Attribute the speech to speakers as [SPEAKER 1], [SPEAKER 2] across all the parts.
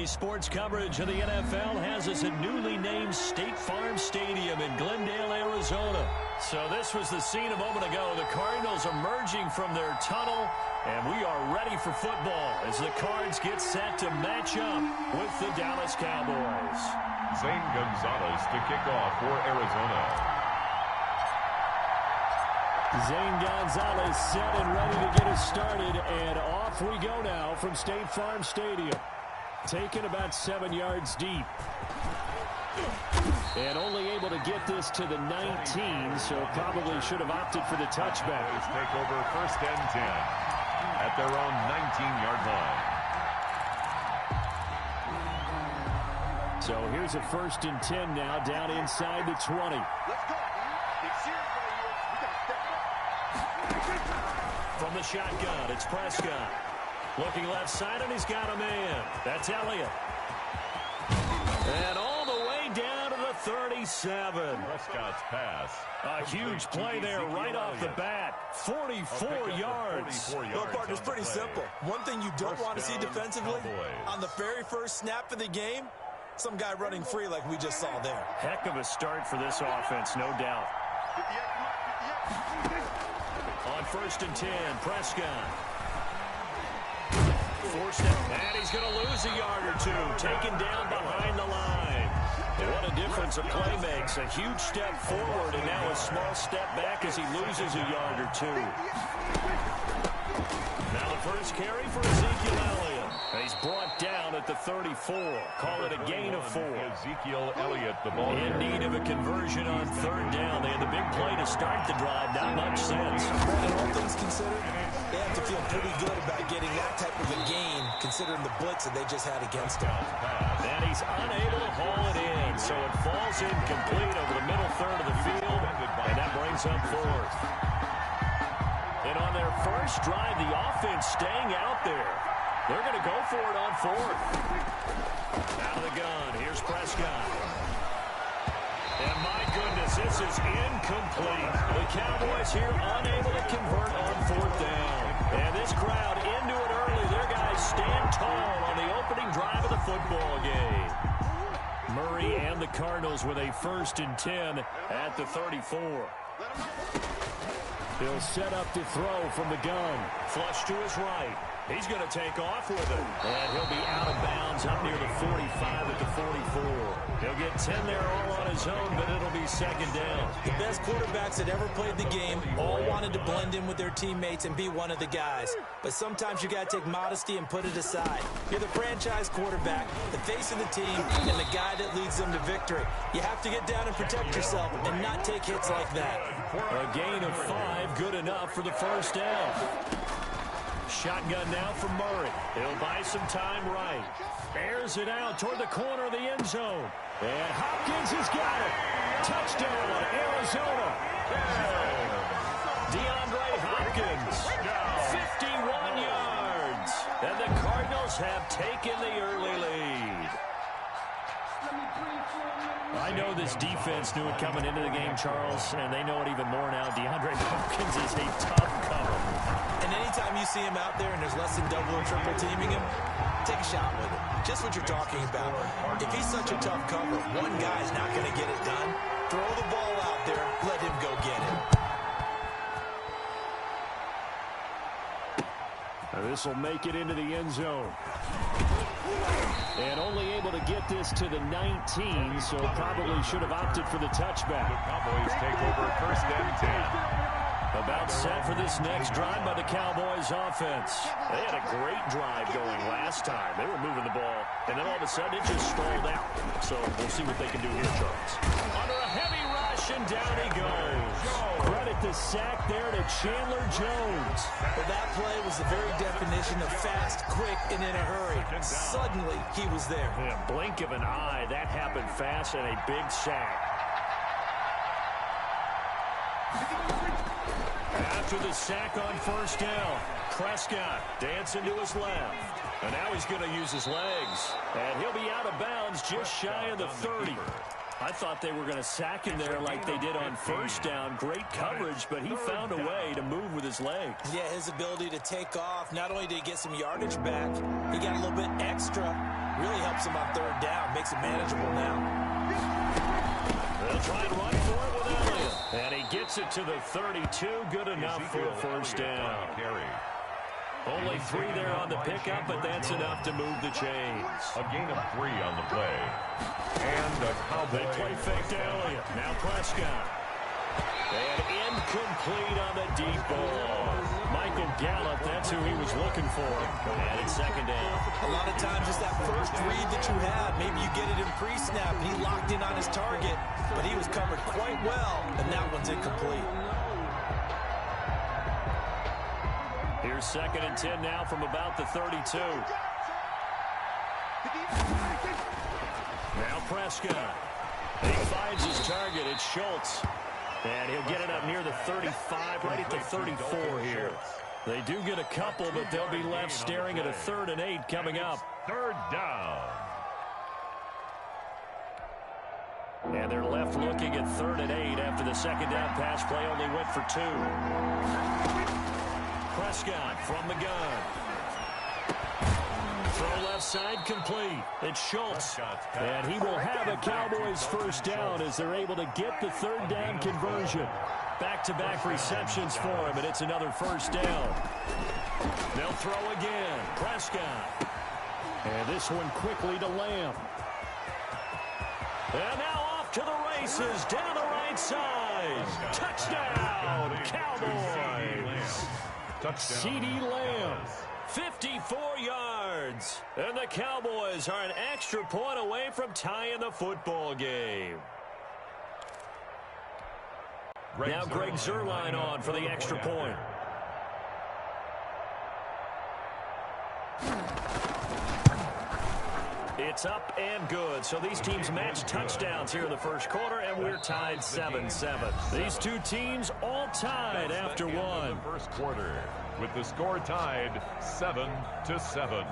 [SPEAKER 1] Today's sports coverage of the NFL has us at newly named State Farm Stadium in Glendale, Arizona. So this was the scene a moment ago. The Cardinals emerging from their tunnel, and we are ready for football as the Cards get set to match up with the Dallas Cowboys.
[SPEAKER 2] Zane Gonzalez to kick off for Arizona.
[SPEAKER 1] Zane Gonzalez set and ready to get us started, and off we go now from State Farm Stadium. Taken about 7 yards deep. And only able to get this to the 19, so probably should have opted for the touchback.
[SPEAKER 2] Take over first and 10 at their own 19-yard line.
[SPEAKER 1] So here's a first and 10 now, down inside the 20.
[SPEAKER 3] Let's go. It's serious right here. We got to step up.
[SPEAKER 1] From the shotgun, it's Prescott. Looking left side, and he's got a man. That's Elliott. And all the way down to the 37.
[SPEAKER 2] Prescott's pass.
[SPEAKER 1] A huge play there right off the bat. 44 yards.
[SPEAKER 4] Well, partner, it's pretty simple. One thing you don't want to see defensively, on the very first snap of the game, some guy running free like we just saw there.
[SPEAKER 1] Heck of a start for this offense, no doubt. On first and 10, Prescott. Forced it, and he's going to lose a yard or two. Taken down behind the line. What a difference a play makes. A huge step forward, and now a small step back as he loses a yard or two. Now the first carry for Ezekiel Elliott. He's brought down at the 34. Call it a gain of 4.
[SPEAKER 2] Ezekiel Elliott, the ball
[SPEAKER 1] In need of a conversion on third down. They had the big play to start the drive. Not much sense.
[SPEAKER 4] And all things considered, they have to feel pretty good about getting that type of a gain, considering the blitz that they just had against him.
[SPEAKER 1] And he's unable to haul it in, so it falls incomplete over the middle third of the field, and that brings up fourth. And on their first drive, the offense staying out there. They're going to go for it on fourth. Out of the gun, here's Prescott. And my goodness, this is incomplete. The Cowboys here unable to convert on fourth down. And this crowd into it early. Their guys stand tall on the opening drive of the football game. Murray and the Cardinals with a first and 10 at the 34. He'll set up to throw from the gun. Flush to his right. He's going to take off with it. And he'll be out of bounds up near the 45 at the 44. He'll get 10 there all on his own, but it'll be second down.
[SPEAKER 4] The best quarterbacks that ever played the game all wanted to blend in with their teammates and be one of the guys. But sometimes you got to take modesty and put it aside. You're the franchise quarterback, the face of the team, and the guy that leads them to victory. You have to get down and protect yourself and not take hits like that.
[SPEAKER 1] A gain of 5, good enough for the first down. Shotgun now from Murray. He'll buy some time right. Airs it out toward the corner of the end zone. And Hopkins has got it. Touchdown, Arizona. DeAndre Hopkins, 51 yards. And the Cardinals have taken the early lead. I know this defense knew it coming into the game, Charles, and they know it even more now. DeAndre Hopkins is a tough cover.
[SPEAKER 4] And anytime you see him out there and there's less than double or triple teaming him, take a shot with it. Just what you're talking about. If he's such a tough cover, one guy's not going to get it done. Throw the ball out there, let him go get it.
[SPEAKER 1] This will make it into the end zone. And only able to get this to the 19, so probably should have opted for the touchback.
[SPEAKER 2] The Cowboys take over first and 10.
[SPEAKER 1] About set for this next drive by the Cowboys offense. They had a great drive going last time. They were moving the ball, and then all of a sudden it just stalled out. So we'll see what they can do here, Charles. Under a heavy rush, and down he goes. Credit the sack there to Chandler Jones.
[SPEAKER 4] Well, that play was the very definition of fast, quick, and in a hurry. Suddenly, he was there.
[SPEAKER 1] In a blink of an eye, that happened fast, and a big sack. After the sack on first down, Prescott dancing to his left. And now he's going to use his legs. And he'll be out of bounds just shy of the 30. I thought they were going to sack him there like they did on first down. Great coverage, but he found a way to move with his legs.
[SPEAKER 4] Yeah, his ability to take off, not only did he get some yardage back, he got a little bit extra. Really helps him on third down, makes it manageable now.
[SPEAKER 1] They'll try and run for it with Elliott. And he gets it to the 32. Good enough for a first down. Only 3 there on the pickup, but that's enough to move the chains.
[SPEAKER 2] A gain of 3 on the play. And a Cowboy.
[SPEAKER 1] They play fake to Elliott. Now Prescott. And incomplete on the deep ball. Michael Gallup, that's who he was looking for. And it's second down.
[SPEAKER 4] A lot of times it's that first read that you have. Maybe you get it in pre-snap, and he locked in on his target, but he was covered quite well, and that one's incomplete.
[SPEAKER 1] Here's second and 10 now from about the 32. Now Prescott. He finds his target. It's Schultz. And he'll get it up near the 35, right at the 34 here. They do get a couple, but they'll be left staring at a 3rd and 8 coming up.
[SPEAKER 2] Third down.
[SPEAKER 1] And they're left looking at 3rd and 8 after the second down pass play only went for 2. Prescott from the gun. Throw left side complete. It's Schultz. And he will have a Cowboys first down as they're able to get the 3rd down conversion. Back-to-back receptions for him, and it's another first down. They'll throw again. Prescott. And this one quickly to Lamb. And now off to the races, down the right side. Touchdown, Cowboys. CeeDee Lamb, 54 yards. And the Cowboys are an extra point away from tying the football game. Now Greg Zuerlein on for the extra point. It's up and good. So these teams match touchdowns here in the first quarter, and we're tied 7-7. These two teams all tied after one.
[SPEAKER 2] First quarter, with the score tied 7-7.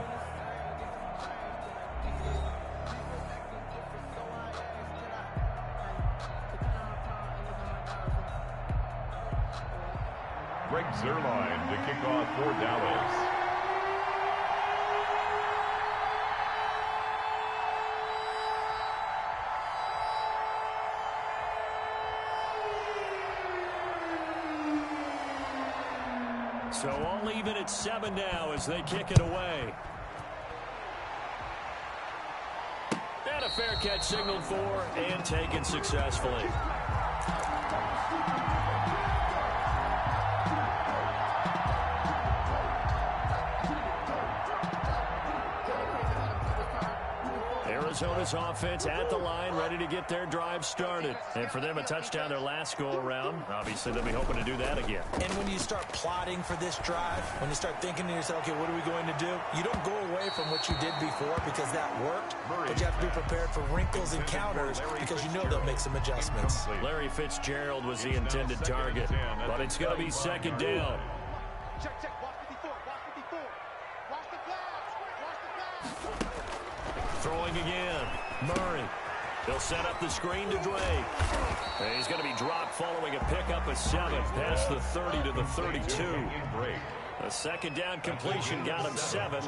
[SPEAKER 2] Greg Zuerlein to kick off for Dallas.
[SPEAKER 1] So all even at 7 now as they kick it away. And a fair catch signaled for and taken successfully. Arizona's offense at the line, ready to get their drive started. And for them, a touchdown their last go-around. Obviously, they'll be hoping to do that again.
[SPEAKER 4] And when you start plotting for this drive, when you start thinking to yourself, okay, what are we going to do? You don't go away from what you did before because that worked, but you have to be prepared for wrinkles and counters because you know they'll make some adjustments.
[SPEAKER 1] Larry Fitzgerald was the intended target, but it's going to be second down.
[SPEAKER 3] Check, check. Watch 54. Watch 54. Watch the flash. Watch the flash.
[SPEAKER 1] Throwing again. Murray. They'll set up the screen to Drake. And he's going to be dropped following a pickup of 7 past the 30 to the 32. A second down completion got him 7.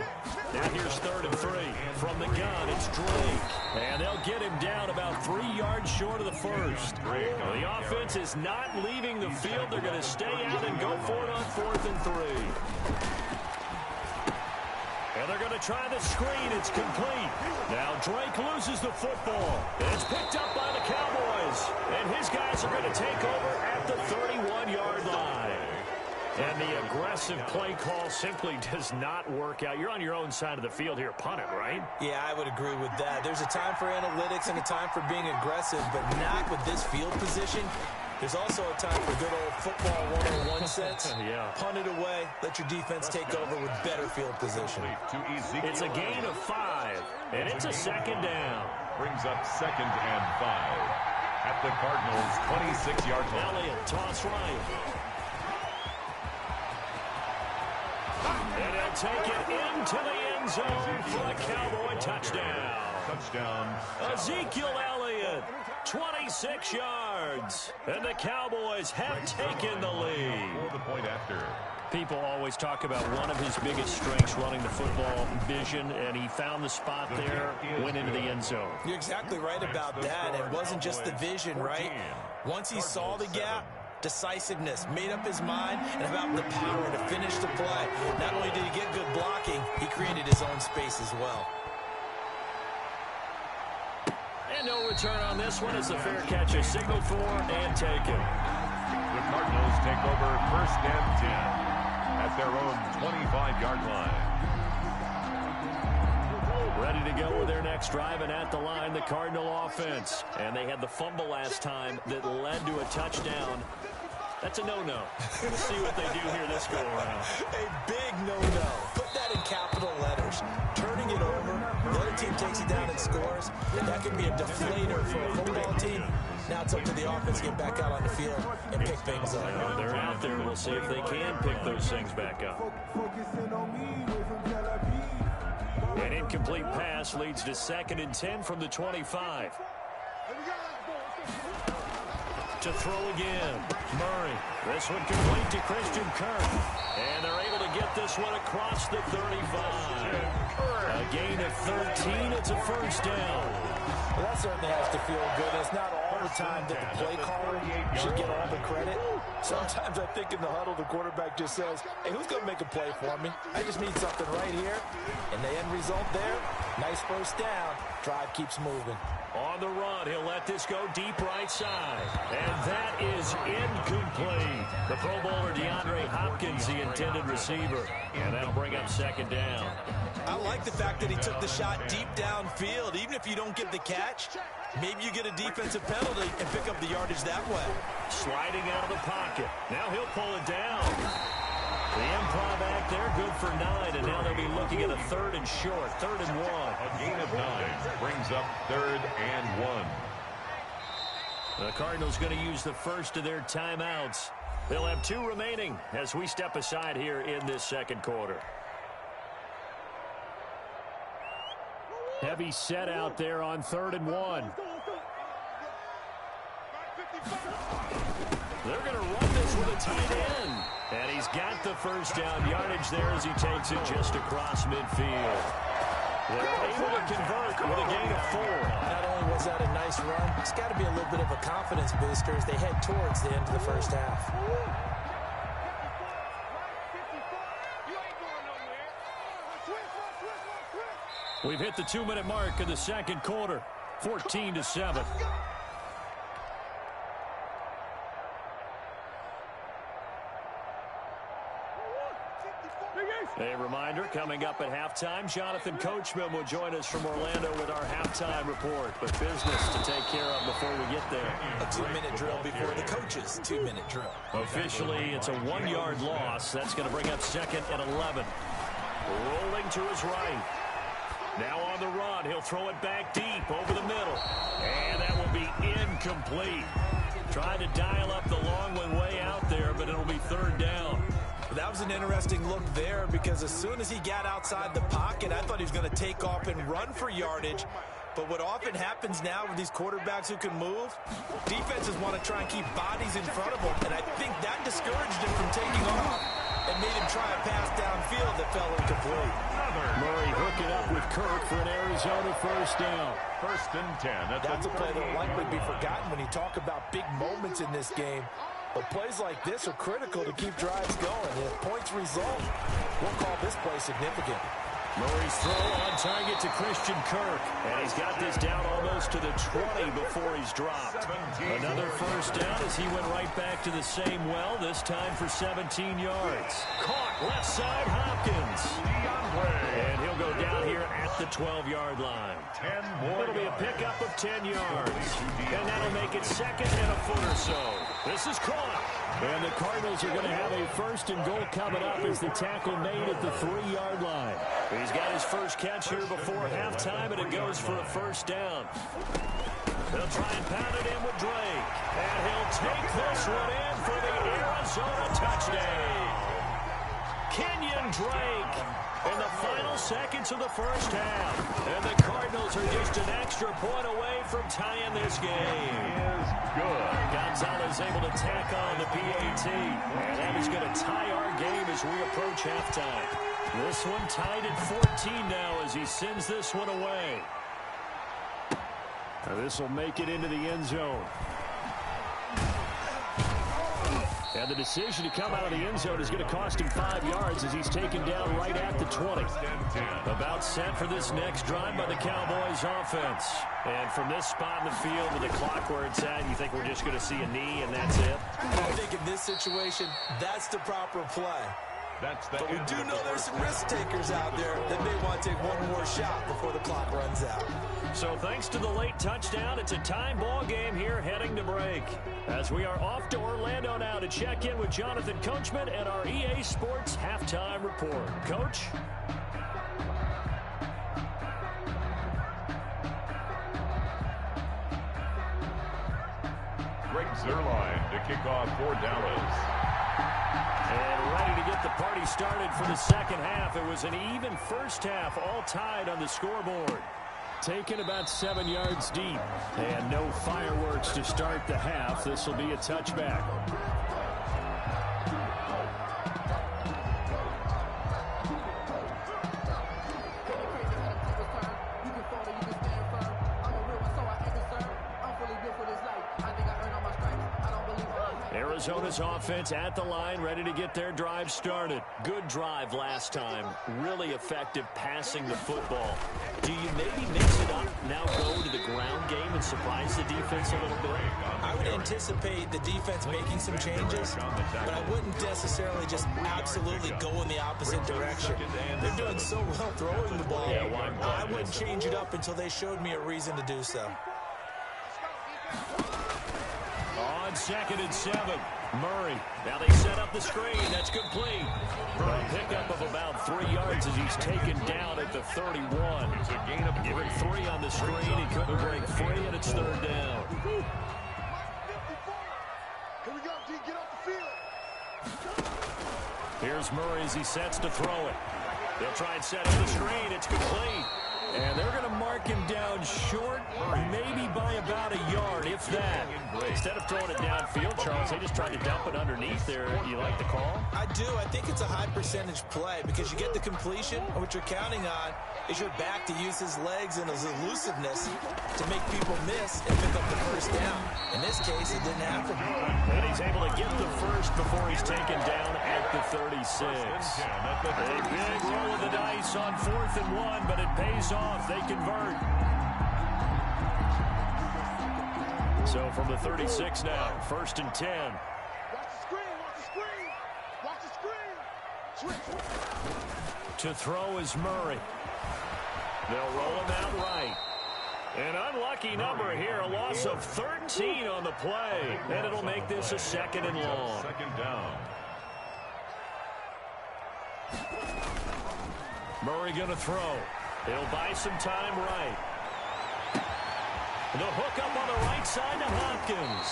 [SPEAKER 1] Now here's 3rd and 3. From the gun, it's Drake. And they'll get him down about 3 yards short of the first. The offense is not leaving the field. They're going to stay out and go for it on 4th and 3. And they're going to try the screen. It's complete. Now Drake loses the football. It's picked up by the Cowboys. And his guys are going to take over at the 31-yard line. And the aggressive play call simply does not work out. You're on your own side of the field here, punt it, right?
[SPEAKER 4] Yeah, I would agree with that. There's a time for analytics and a time for being aggressive, but not with this field position. There's also a time for good old football 101 sense.
[SPEAKER 1] Yeah.
[SPEAKER 4] Punt it away. Let your defense take over with better field position.
[SPEAKER 1] It's a gain of 5, and it's a second down.
[SPEAKER 2] Brings up 2nd and 5 at the Cardinals' 26-yard line.
[SPEAKER 1] Elliott, toss right. And he'll take it into the end zone for a Cowboy touchdown.
[SPEAKER 2] Touchdown.
[SPEAKER 1] Ezekiel Elliott 26 yards. And the Cowboys have taken the lead.
[SPEAKER 2] For the point after.
[SPEAKER 1] People always talk about one of his biggest strengths running the football, vision, and he found the spot there, went into the end zone.
[SPEAKER 4] You're exactly right about that. It wasn't just the vision, right? Once he saw the gap, decisiveness, made up his mind, and about the power to finish the play. Not only did he get good blocking, he created his own space as well.
[SPEAKER 1] And no return on this one. It's a fair catch, a signal for and taken.
[SPEAKER 2] The Cardinals take over 1st and 10 at their own 25-yard line.
[SPEAKER 1] Ready to go with their next drive, and at the line, the Cardinal offense. And they had the fumble last time that led to a touchdown. That's a no-no. We'll see what they do here this go-around.
[SPEAKER 4] A big no-no. Put that in capital letters. Turning it over, the other team takes it down and scores, and that could be a deflator for a football team. Now it's up to the offense to get back out on the field and pick things up.
[SPEAKER 1] Well, they're out there. We'll see if they can pick those things back up. An incomplete pass leads to 2nd and 10 from the 25. To throw again. Murray. This one complete to Christian Kirk. And they're able to get this one across the 35. A gain of 13. It's a 1st down.
[SPEAKER 4] Well, that certainly has to feel good. It's not all the time that the play caller should get all the credit. Sometimes I think in the huddle, the quarterback just says, hey, who's going to make a play for me? I just need something right here. And the end result there, nice 1st down. Drive keeps moving.
[SPEAKER 1] On the run, he'll let this go deep right side. And that is incomplete. The Pro Bowler DeAndre Hopkins, the intended receiver. And that'll bring up 2nd down.
[SPEAKER 4] I like the fact that he took the shot deep downfield. Even if you don't get the catch, maybe you get a defensive penalty and pick up the yardage that way.
[SPEAKER 1] Sliding out of the pocket. Now he'll pull it down. The improv act there, good for 9, and now they'll be looking at a 3rd and short, 3rd and 1.
[SPEAKER 2] A gain of 9 brings up 3rd and 1.
[SPEAKER 1] The Cardinals going to use the first of their timeouts. They'll have 2 remaining as we step aside here in this 2nd quarter. Heavy set out there on 3rd and 1. They're going to run this with a tight end. And he's got the 1st down yardage there as he takes it just across midfield. They're able to convert with a gain of 4.
[SPEAKER 4] Not only was that a nice run, it's got to be a little bit of a confidence booster as they head towards the end of the 1st half.
[SPEAKER 1] We've hit the 2-minute mark in the 2nd quarter, 14-7. A reminder, coming up at halftime, Jonathan Coachman will join us from Orlando with our halftime report. But business to take care of before we get there.
[SPEAKER 4] A 2-minute drill before the coaches' 2-minute drill.
[SPEAKER 1] Officially, it's a 1-yard loss. That's going to bring up 2nd and 11. Rolling to his right. Now on the run, he'll throw it back deep over the middle. And that will be incomplete. Tried to dial up the long one way out there, but it'll be 3rd down.
[SPEAKER 4] That was an interesting look there because as soon as he got outside the pocket, I thought he was going to take off and run for yardage. But what often happens now with these quarterbacks who can move, defenses want to try and keep bodies in front of them. And I think that discouraged him from taking off and made him try a pass downfield that fell incomplete.
[SPEAKER 1] Murray hooked it up with Kirk for an Arizona 1st down.
[SPEAKER 2] 1st and 10.
[SPEAKER 4] That's a play that will likely be forgotten when you talk about big moments in this game. But plays like this are critical to keep drives going. And if points result, we'll call this play significant.
[SPEAKER 1] Murray's throw on target to Christian Kirk. And he's got this down almost to the 20 before he's dropped. Another 1st down as he went right back to the same well, this time for 17 yards. Caught left side, Hopkins. And he'll go down here at the 12-yard line.
[SPEAKER 2] 10 more.
[SPEAKER 1] It'll be a pickup of 10 yards. And that'll make it 2nd and a foot or so. This is caught. And the Cardinals are going to have a 1st and goal coming up as the tackle made at the 3-yard line. He's got his first catch here before halftime, and it goes for a 1st down. They'll try and pound it in with Drake. And he'll take this one in for the Arizona touchdown. Kenyon Drake in the final seconds of the first half. And the Cardinals are just an extra point away from tying this game.
[SPEAKER 2] Is good.
[SPEAKER 1] Gonzalez able to tack on the PAT. And that is going to tie our game as we approach halftime. This one tied at 14 now as he sends this one away. Now this will make it into the end zone. And the decision to come out of the end zone is going to cost him 5 yards as he's taken down right at the 20. About set for this next drive by the Cowboys offense. And from this spot in the field with the clock where it's at, you think we're just going to see a knee and that's it?
[SPEAKER 4] I think in this situation, that's the proper play. But we do know there's some risk takers out there that may want to take one more shot before the clock runs out.
[SPEAKER 1] So thanks to the late touchdown, it's a time ball game here heading to break. As we are off to Orlando now to check in with Jonathan Coachman and our EA Sports Halftime Report. Coach?
[SPEAKER 2] Greg Zuerlein to kick off for Dallas.
[SPEAKER 1] And ready to get the party started for the second half. It was an even first half, all tied on the scoreboard. Taken about 7 yards deep. And no fireworks to start the half. This will be a touchback. Arizona's offense at the line, ready to get their drive started. Good drive last time. Really effective passing the football. Do you maybe mix it up, now go to the ground game and surprise the defense a little bit?
[SPEAKER 4] I would anticipate the defense making some changes, but I wouldn't necessarily just absolutely go in the opposite direction. They're doing so well throwing the ball.
[SPEAKER 1] Yeah, why
[SPEAKER 4] I wouldn't change it up until they showed me a reason to do so.
[SPEAKER 1] On 2nd and 7, Murray. Now they set up the screen. That's complete. A pickup of about 3 yards as he's taken down at the 31.
[SPEAKER 2] It's a gain of 3.
[SPEAKER 1] Given 3 on the screen. He couldn't break free, and it's 3rd down.
[SPEAKER 3] Here we go, D. Get off the field.
[SPEAKER 1] Here's Murray as he sets to throw it. They'll try and set up the screen. It's complete. And they're going to mark him down short, maybe by about a yard, if that. Instead of throwing it downfield, Charles, they just tried to dump it underneath there. You like the call?
[SPEAKER 4] I do. I think it's a high percentage play because you get the completion, and what you're counting on is your back to use his legs and his elusiveness to make people miss and pick up the first down. In this case, it didn't happen.
[SPEAKER 1] And he's able to get the first before he's taken down at the 36. A big roll of the dice on 4th and 1, but it pays off. They convert. So from the 36 now, 1st and 10.
[SPEAKER 3] Watch the screen, watch the screen. Watch the screen. Switch.
[SPEAKER 1] To throw is Murray. They'll roll him out right. An unlucky number here, a loss of 13 on the play. And it'll make this a 2nd and long.
[SPEAKER 2] 2nd down.
[SPEAKER 1] Murray going to throw. He'll buy some time right. The hook up on the right side to Hopkins.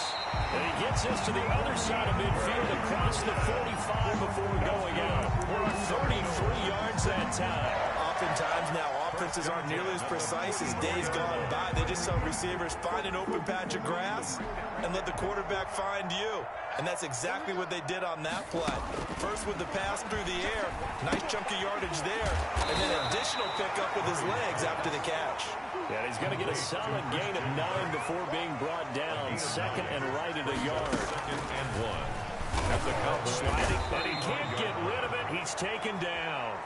[SPEAKER 1] And he gets this to the other side of midfield across the 45 before going out. We're 33 yards that time.
[SPEAKER 4] Oftentimes now, offenses aren't nearly as precise as days gone by. They just tell receivers, find an open patch of grass and let the quarterback find you. And that's exactly what they did on that play. First with the pass through the air, nice chunk of yardage there, and then additional pickup with his legs after the catch.
[SPEAKER 1] Yeah, he's going to get a solid gain of 9 before being brought down. 2nd and right at a yard.
[SPEAKER 2] 2nd and 1. At the
[SPEAKER 1] sliding, but he can't get rid of it. He's taken down.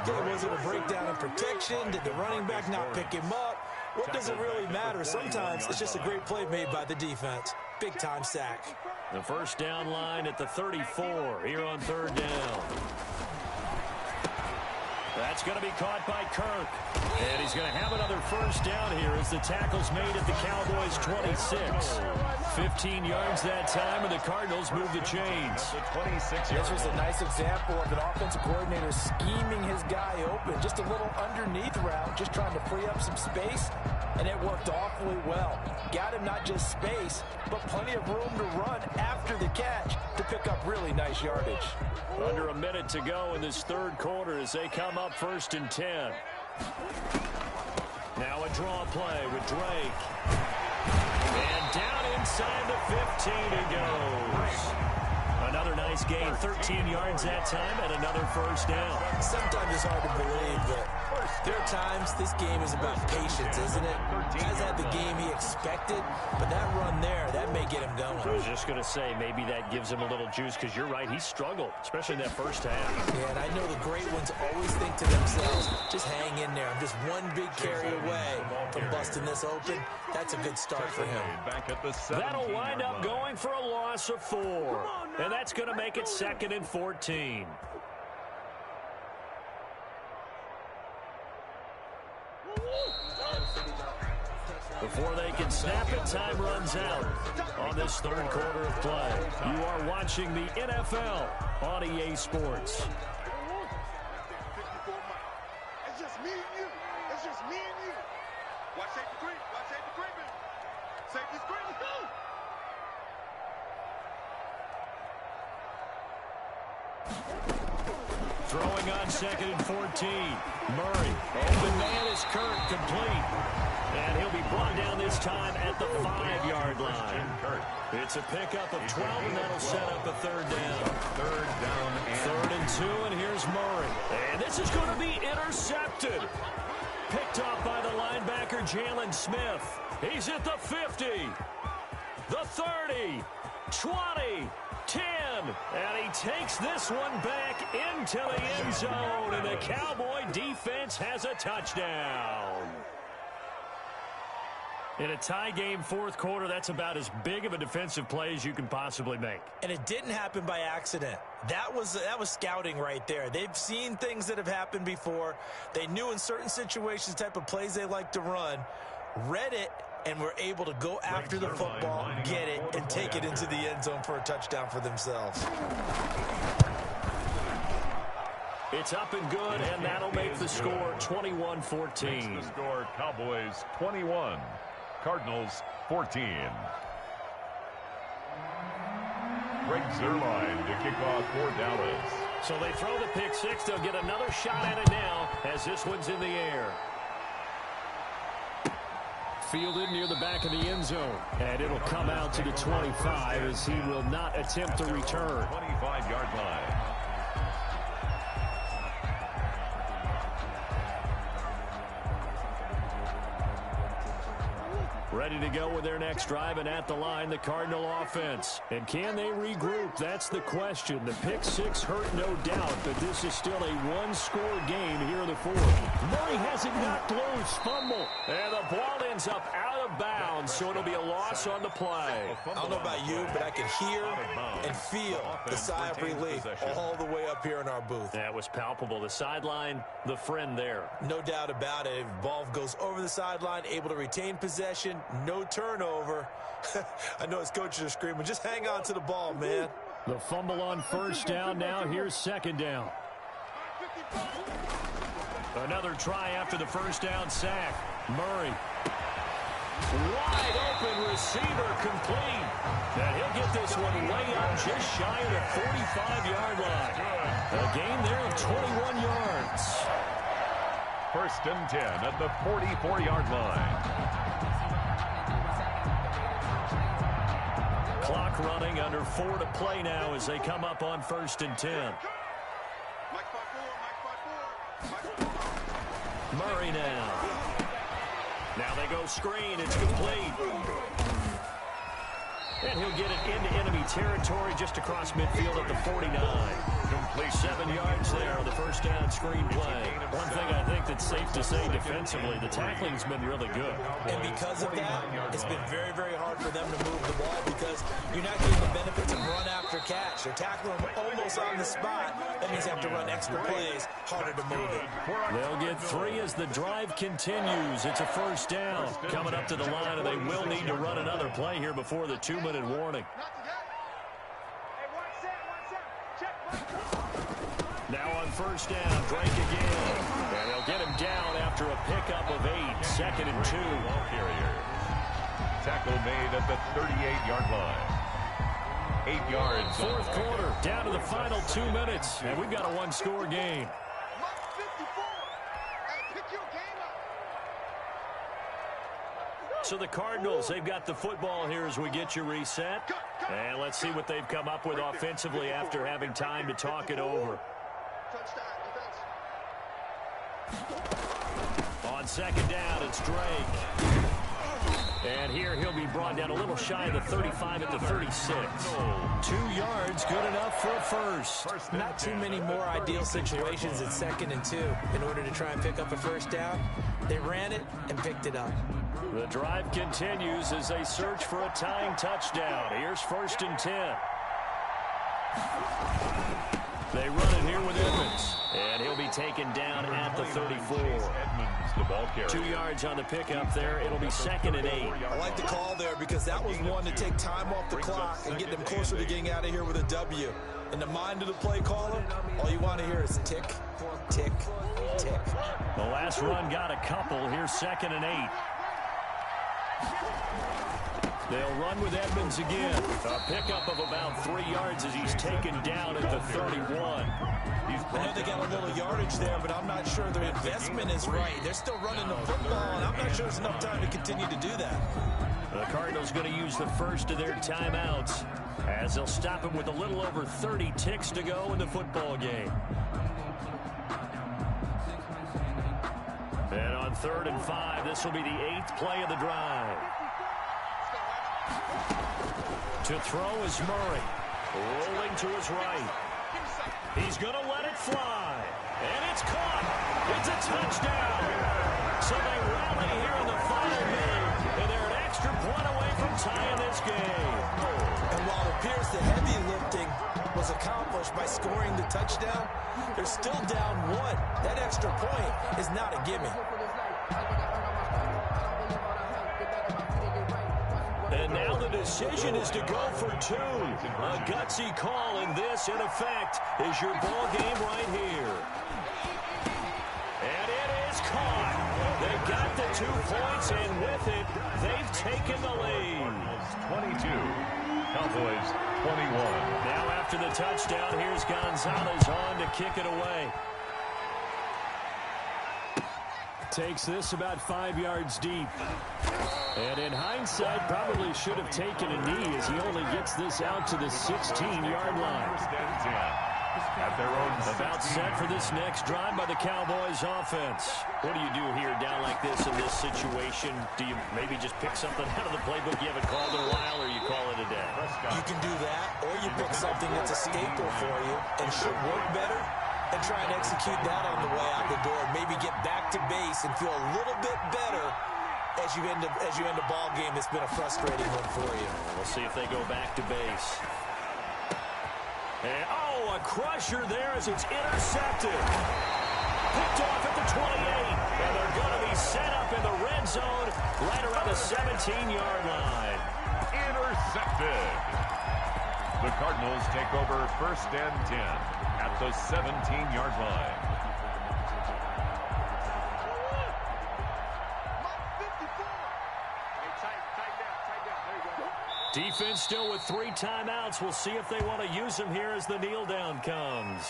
[SPEAKER 4] Was it a breakdown in protection? Did the running back not pick him up? What does it really matter? Sometimes it's just a great play made by the defense. Big-time sack.
[SPEAKER 1] The first down line at the 34 here on 3rd down. That's going to be caught by Kirk. And he's going to have another first down here as the tackle's made at the Cowboys' 26. 15 yards that time, and the Cardinals move the chains.
[SPEAKER 4] This was a nice example of an offensive coordinator scheming his guy open. Just a little underneath route, just trying to free up some space, and it worked awfully well. Got him not just space, but plenty of room to run after the catch to pick up really nice yardage.
[SPEAKER 1] Under a minute to go in this 3rd quarter as they come up 1st and 10. Now a draw play with Drake. And down inside the 15 he goes. Another nice gain, 13 yards that time, and another first down.
[SPEAKER 4] Sometimes it's hard to believe, but there are times this game is about patience, isn't it? Has had the game he expected, but that run there, that may get him going.
[SPEAKER 1] I was just going to say, maybe that gives him a little juice, because you're right, he struggled, especially in that first half.
[SPEAKER 4] Yeah, and I know the great ones always think to themselves, just hang in there. I'm just one big carry away from busting this open. That's a good start for him.
[SPEAKER 1] That'll wind up going for a loss of 4. And that's going to make it 2nd and 14. Before they can snap it, time runs out on this third quarter of play. You are watching the NFL on EA Sports.
[SPEAKER 3] It's just me and you. It's just me and you. Watch safety screen. Watch safety screen. Safety screen. Let's go.
[SPEAKER 1] Throwing on 2nd and 14. Murray. Open man is Kirk, complete. And he'll be brought down this time at the 5-yard line. It's a pickup of 12, and that'll set up a third down. Third and 2, and here's Murray. And this is going to be intercepted. Picked off by the linebacker, Jalen Smith. He's at the 50, the 30, 20, 10, and he takes this one back into the end zone, and the Cowboy defense has a touchdown. In a tie game fourth quarter, that's about as big of a defensive play as you can possibly make.
[SPEAKER 4] And it didn't happen by accident. That was scouting right there. They've seen things that have happened before. They knew in certain situations the type of plays they like to run, read it, and were able to go after the football, get it, and take it into the end zone for a touchdown for themselves.
[SPEAKER 1] It's up and good, and that'll make the score 21-14.
[SPEAKER 2] The score, Cowboys 21, Cardinals 14. Greg Zuerlein to kick off for Dallas.
[SPEAKER 1] So they throw the pick six. They'll get another shot at it now as this one's in the air. Fielded near the back of the end zone. And it'll come out to the 25 as he will not attempt to return.
[SPEAKER 2] 25-yard line.
[SPEAKER 1] Ready to go with their next drive, and at the line, the Cardinal offense. And can they regroup? That's the question. The pick six hurt, no doubt, but this is still a one-score game here in the fourth. Murray has it knocked loose, fumble, and the ball ends up out of bounds, so it'll be a loss on the play.
[SPEAKER 4] I don't know about you, but I can hear and feel the sigh of relief all the way up here in our booth.
[SPEAKER 1] That was palpable. The sideline, the friend there.
[SPEAKER 4] No doubt about it. Ball goes over the sideline, able to retain possession, no turnover. I know his coaches are screaming, just hang on to the ball, man.
[SPEAKER 1] The fumble on first down. Now here's second down. Another try after the first down sack. Murray. Wide open receiver, complete. And he'll get this one way up just shy of the 45-yard line. A gain there of 21 yards.
[SPEAKER 2] First and 10 at the 44-yard line.
[SPEAKER 1] Clock running, under 4 to play now as they come up on first and 10. Murray now. Now they go screen. It's complete. And he'll get it into enemy territory just across midfield at the 49. Complete 7 yards there on the first down screen play. One thing I think that's safe to say defensively, the tackling's been really good.
[SPEAKER 4] And because of that, it's been very, very hard for them to move the ball because you're not getting the benefits of run after catch. They're tackling them almost on the spot. That means you have to run extra plays, harder to move it.
[SPEAKER 1] They'll get 3 as the drive continues. It's a first down. Coming up to the line, and they will need to run another play here before the 2-minute warning. Now on first down, Drake again. And they'll get him down after a pickup of 8. Second and 2.
[SPEAKER 2] Tackle made at the 38-yard line. 8 yards.
[SPEAKER 1] Fourth quarter, down to the final 2 minutes. And we've got a one-score game.
[SPEAKER 3] Pick your game.
[SPEAKER 1] So the Cardinals, they've got the football here as we get you reset. And let's see what they've come up with offensively after having time to talk it over. On second down, it's Drake. And here he'll be brought down a little shy of the 35 at the 36. 2 yards, good enough for a first.
[SPEAKER 4] Not too many more ideal situations at 2nd and 2 in order to try and pick up a first down. They ran it and picked it up.
[SPEAKER 1] The drive continues as they search for a tying touchdown. Here's 1st and 10. They run it here with Edmonds. And he'll be taken down at the 34.
[SPEAKER 2] Edmonds, the ball carrier.
[SPEAKER 1] 2 yards on the pickup there. It'll be 2nd and 8.
[SPEAKER 5] I like the call there because that was one to take time off the clock and get them closer to getting out of here with a W. In the mind of the play caller, all you want to hear is tick, tick, tick.
[SPEAKER 1] The last run got a couple. Here's 2nd and 8. They'll run with Edmonds again. A pickup of about 3 yards as he's taken down at the 31.
[SPEAKER 5] I know they got a little yardage there, but I'm not sure their investment is right. They're still running the football, and I'm not sure there's enough time to continue to do that.
[SPEAKER 1] The Cardinals going to use the first of their timeouts as they'll stop him with a little over 30 ticks to go in the football game. And on 3rd and 5, this will be the 8th play of the drive. To throw is Murray. Rolling to his right. He's going to let it fly. And it's caught. It's a touchdown. So they rally here in the final minute. And they're an extra point away from tying this game.
[SPEAKER 5] And while it appears the heavy lifting was accomplished by scoring the touchdown, they're still down 1. That extra point is not a gimme.
[SPEAKER 1] And now the decision is to go for 2. A gutsy call, and this, in effect, is your ball game right here. And it is caught. They got the 2 points, and with it, they've taken the lead.
[SPEAKER 2] 22, Cowboys 21.
[SPEAKER 1] Now after the touchdown, here's Gonzalez on to kick it away. Takes this about 5 yards deep. And in hindsight, probably should have taken a knee as he only gets this out to the 16-yard line.
[SPEAKER 2] At their own
[SPEAKER 1] about set for this next drive by the Cowboys offense. What do you do here down like this in this situation? Do you maybe just pick something out of the playbook you haven't called in a while, or you call it a day?
[SPEAKER 5] You can do that, or you pick something that's a staple for you and should work better and try and execute that on the way out the door. Maybe get back to base and feel a little bit better as you end a ball game that's been a frustrating one for you.
[SPEAKER 1] We'll see if they go back to base. And, a crusher there as it's intercepted. Picked off at the 28. And they're going to be set up in the red zone right around the 17-yard line.
[SPEAKER 2] Intercepted. The Cardinals take over 1st and 10 at the 17-yard line.
[SPEAKER 1] Defense still with 3 timeouts. We'll see if they want to use them here as the kneel down comes.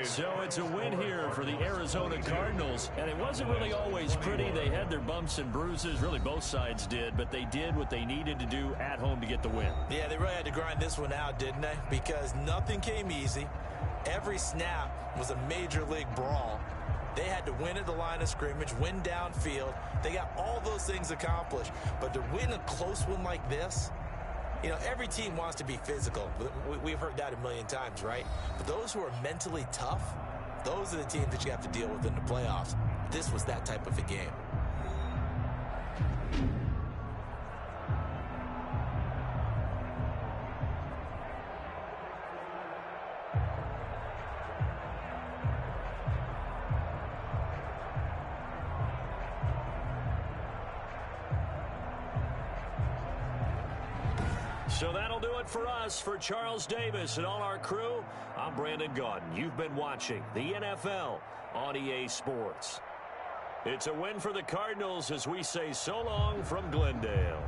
[SPEAKER 1] So it's a win here for the Arizona Cardinals, and it wasn't really always pretty. They had their bumps and bruises, really both sides did, but they did what they needed to do at home to get the win.
[SPEAKER 5] Yeah, they really had to grind this one out, didn't they? Because nothing came easy. Every snap was a major league brawl. They had to win at the line of scrimmage, win downfield. They got all those things accomplished. But to win a close one like this, you know, every team wants to be physical. We've heard that a million times, right? But those who are mentally tough, those are the teams that you have to deal with in the playoffs. This was that type of a game.
[SPEAKER 1] So that'll do it for us. For Charles Davis and all our crew, I'm Brandon Gaudin. You've been watching the NFL on EA Sports. It's a win for the Cardinals as we say so long from Glendale.